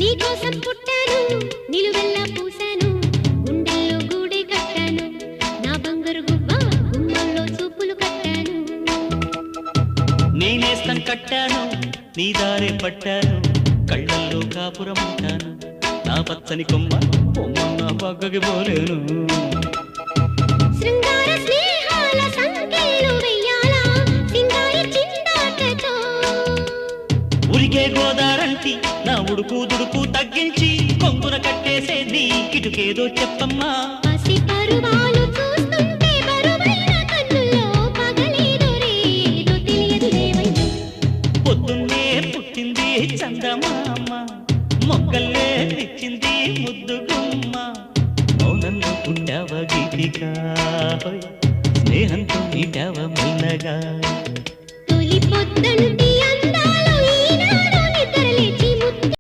నీకోసం పుట్టాను నిలువెల్లా పూసాను గుండెల్లో గూడే కట్టాను నా బంగారు గువ్వ గుమ్మల్లో చూపులు కట్టాను నేనేస్తం కట్టాను నీ దారే పట్టాను కళ్ళల్లో కాపురం ఉంటాను నా పచ్చని కొమ్మ కొమ్మ నా పక్కకి పోలేను శృంగార స్నేహాల సంకెళ్ళు వెయ్యాలా సింగారి చిందాటతో ఉరికే గోదారంటి నా ఉడుకు దుడుకు తగ్గించి కొంగున కట్టేసే నీ కిటుకేదో చెప్పమ్మా పసి పరువాలు చూస్తుంటే బరువైన కన్నుల్లో పగలేదో రేదో తెలియదు లేవయ్యా పొద్దున్నే పుట్టింది చందమామ మొక్కల్లే తెచ్చింది ముద్దు గుమ్మ మౌనంలో పుట్టావ గీతిగా స్నేహంతో నీటావ మెల్లగా తొలి పొద్దంటి